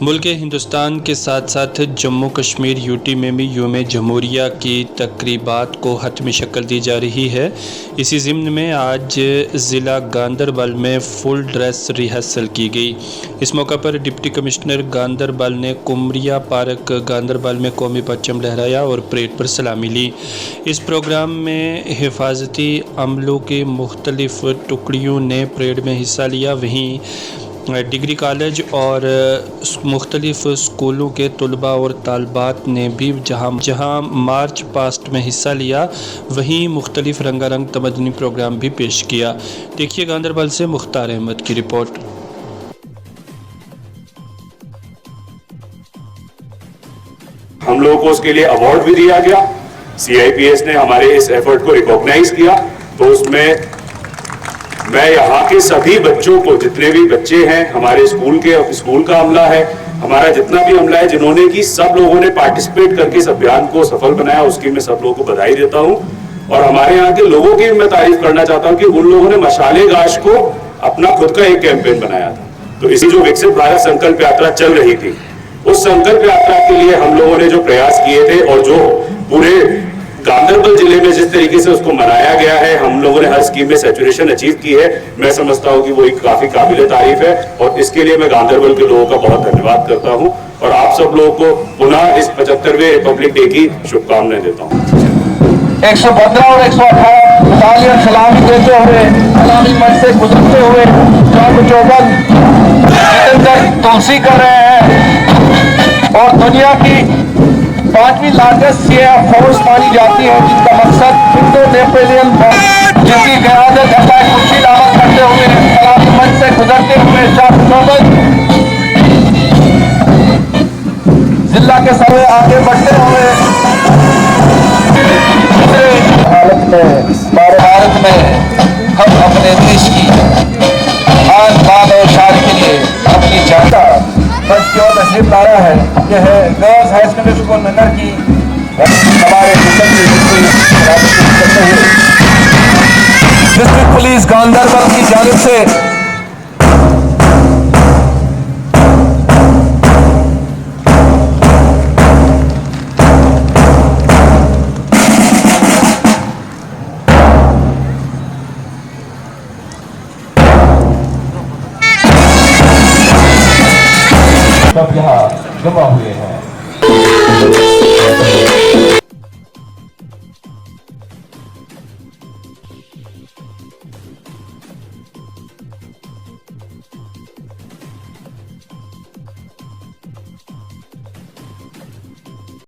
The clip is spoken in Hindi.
मुल्क हिंदुस्तान के साथ साथ जम्मू कश्मीर यूटी में भी यूम जमहूरिया की तकरीबात को हतमी शक्ल दी जा रही है। इसी ज़िम्न में आज ज़िला गांदरबल में फुल ड्रेस रिहर्सल की गई। इस मौका पर डिप्टी कमिश्नर गांदरबल ने कुमरिया पार्क गांदरबल में कौमी परचम लहराया और परेड पर सलामी ली। इस प्रोग्राम में हिफाजती अमलों की मुख्तलिफ टुकड़ियों ने परेड में हिस्सा लिया। वहीं डिग्री कॉलेज और मुख्तलिफ स्कूलों के तलबा और तालबात ने भी जहां मार्च पास्ट में हिस्सा लिया, वहीं मुख्तलिफ रंगारंग तमदनी प्रोग्राम भी पेश किया। देखिए गांदरबल से मुख्तार अहमद की रिपोर्ट। हम लोगों को उसके लिए अवार्ड भी दिया गया। CIPS ने हमारे इस एफर्ट को रिकॉग्नाइज किया। तो उसमें मैं यहाँ के सभी बच्चों को, जितने भी बच्चे हैं हमारे स्कूल का अमला है, हमारा जितना भी अमला है, जिन्होंने की सब लोगों ने पार्टिसिपेट करके इस अभियान को सफल बनाया, उसकी मैं सब लोगों को बधाई देता हूँ। और हमारे यहाँ के लोगों की मैं तारीफ करना चाहता हूँ कि उन लोगों ने मशाले गाश को अपना खुद का एक कैंपेन बनाया था। तो इसी जो विकसित भारत संकल्प यात्रा चल रही थी, उस संकल्प यात्रा के लिए हम लोगों ने जो प्रयास किए थे और जो पूरे गांदरबल जिले में जिस तरीके से उसको मनाया गया है, हम लोगों ने हर स्कीम में सैचुरेशन अचीव की है। मैं समझता हूं कि वो एक काफी काबिले तारीफ है और इसके लिए मैं गांदरबल के लोगों का बहुत धन्यवाद करता हूं और आप सब लोगों को पुनः इस 75वें रिपब्लिक डे की शुभकामनाएं देता हूं। 115 और 118 बटालियन सलामी देते हुए, सलामी मंच से गुजरते हुए चौबन तुलसी कर रहे हैं और दुनिया की 5वीं लार्जेस्ट CAF फोर्स मानी जाती है, जिसका मकसद इंडो नेपोलियन जिसकी क़यादत अब्बास खुर्शीद अहमद करते हुए सलामी मंच से गुजरते हुए चौबन जिला के समय आगे बढ़ते हुए भारत में हम अपने देश की आन बान और शान के लिए अपनी जनता बस जो नसीब लाया है, यह है गर्ल्स हाई सेकेंडरी स्कूल नगर की हमारे डिस्ट्रिक्ट पुलिस गांदरबल की जानिब से सब यहाँ जमा हुए हैं।